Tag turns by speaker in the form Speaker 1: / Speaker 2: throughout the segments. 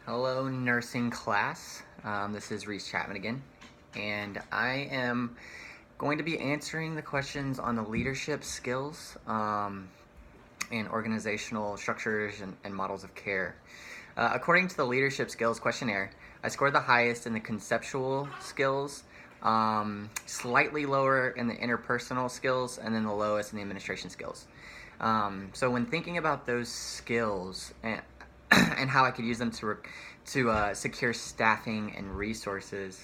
Speaker 1: Hello, nursing class. This is Reese Chapman again, and I am going to be answering the questions on the leadership skills and organizational structures and models of care. According to the leadership skills questionnaire, I scored the highest in the conceptual skills, slightly lower in the interpersonal skills, and then the lowest in the administration skills. So when thinking about those skills and how I could use them to secure staffing and resources,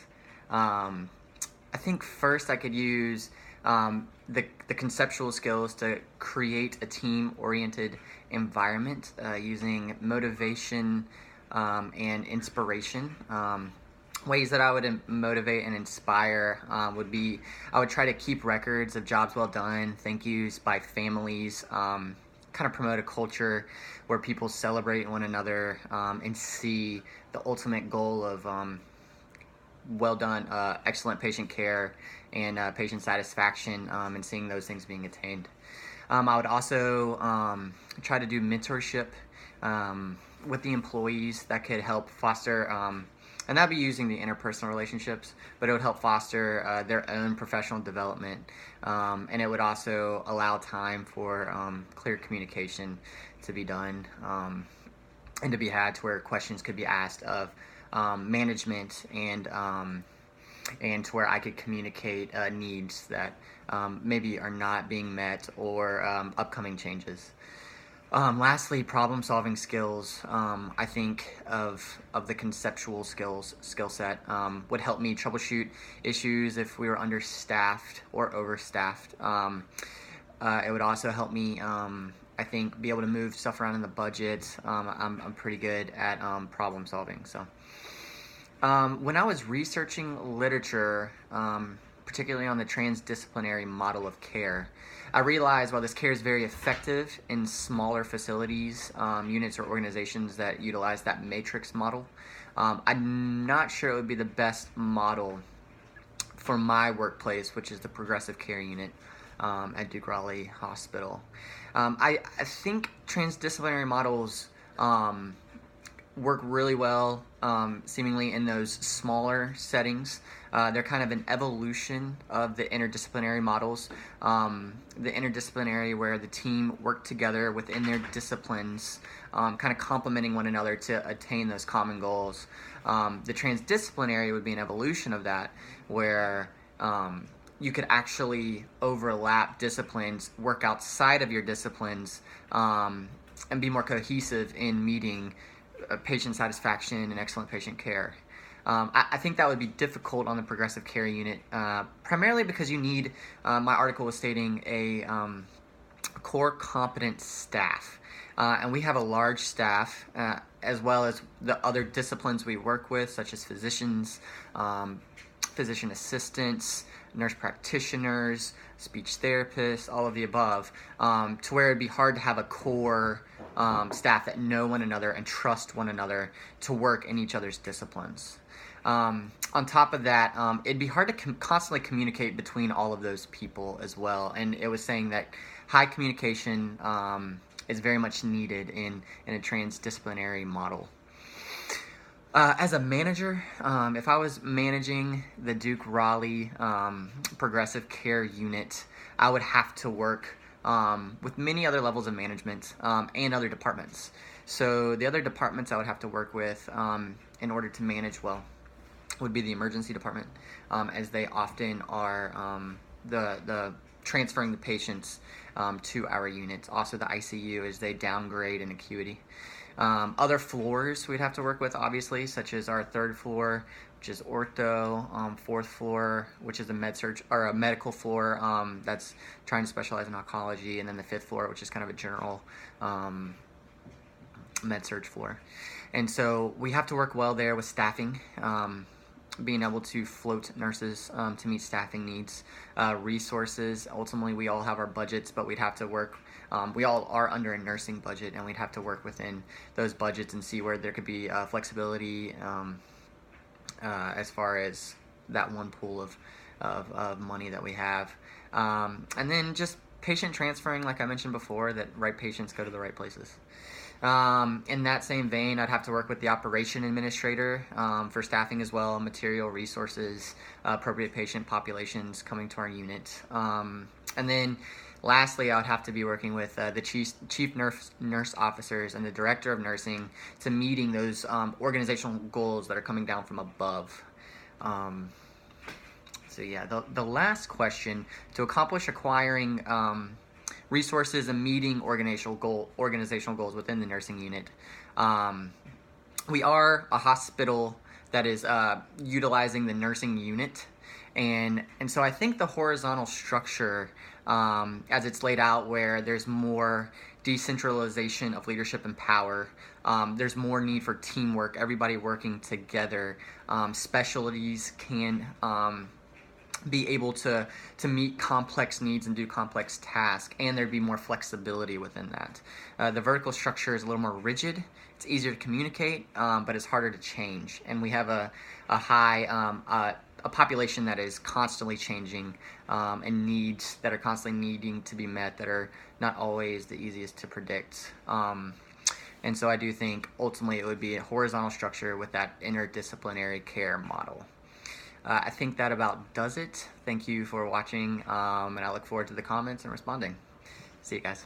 Speaker 1: I think first I could use the conceptual skills to create a team-oriented environment using motivation and inspiration. Ways that I would motivate and inspire would be I would try to keep records of jobs well done, thank yous by families, kind of promote a culture where people celebrate one another and see the ultimate goal of well done, excellent patient care and patient satisfaction and seeing those things being attained. I would also try to do mentorship with the employees that could help foster, and that'd be using the interpersonal relationships, but it would help foster their own professional development, and it would also allow time for clear communication to be done and to be had to where questions could be asked of management and to where I could communicate needs that maybe are not being met or upcoming changes. Lastly, problem-solving skills. I think of the conceptual skill set would help me troubleshoot issues if we were understaffed or overstaffed. It would also help me, I think, be able to move stuff around in the budget. I'm pretty good at problem solving. So when I was researching literature, particularly on the transdisciplinary model of care, I realized while this care is very effective in smaller facilities, units, or organizations that utilize that matrix model, I'm not sure it would be the best model for my workplace, which is the progressive care unit at Duke Raleigh Hospital. I think transdisciplinary models work really well, seemingly in those smaller settings. They're kind of an evolution of the interdisciplinary models. The interdisciplinary where the team work together within their disciplines, kind of complementing one another to attain those common goals. The transdisciplinary would be an evolution of that, where you could actually overlap disciplines, work outside of your disciplines, and be more cohesive in meeting patient satisfaction and excellent patient care. I think that would be difficult on the progressive care unit, primarily because you need, my article was stating, a core competent staff. And we have a large staff, as well as the other disciplines we work with, such as physicians, physician assistants, nurse practitioners, speech therapists, all of the above, to where it'd be hard to have a core staff that know one another and trust one another to work in each other's disciplines. On top of that, it'd be hard to constantly communicate between all of those people as well. And it was saying that high communication is very much needed in a transdisciplinary model. As a manager, if I was managing the Duke Raleigh progressive care unit, I would have to work with many other levels of management and other departments. So the other departments I would have to work with in order to manage well would be the emergency department, as they often are the transferring the patients to our units. Also the ICU, as they downgrade in acuity. Other floors we'd have to work with, obviously, such as our third floor, which is ortho, fourth floor, which is a med surg or a medical floor that's trying to specialize in oncology, and then the fifth floor, which is kind of a general med surg floor. And so we have to work well there with staffing, being able to float nurses to meet staffing needs, resources. Ultimately, we all have our budgets, but we'd have to work. We all are under a nursing budget, and we'd have to work within those budgets and see where there could be flexibility as far as that one pool of money that we have. And then just patient transferring, like I mentioned before, that right patients go to the right places. In that same vein, I'd have to work with the operation administrator for staffing as well, material resources, appropriate patient populations coming to our unit. And then lastly, I would have to be working with the chief nurse officers and the director of nursing to meeting those organizational goals that are coming down from above. So yeah, the last question, to accomplish acquiring resources and meeting organizational goals within the nursing unit. We are a hospital that is utilizing the nursing unit, and so I think the horizontal structure, as it's laid out, where there's more decentralization of leadership and power, there's more need for teamwork, everybody working together. Specialties can be able to meet complex needs and do complex tasks, and there'd be more flexibility within that. The vertical structure is a little more rigid. It's easier to communicate, but it's harder to change. And we have a population that is constantly changing, and needs that are constantly needing to be met that are not always the easiest to predict. And so I do think ultimately it would be a horizontal structure with that interdisciplinary care model. I think that about does it. Thank you for watching, and I look forward to the comments and responding. See you guys.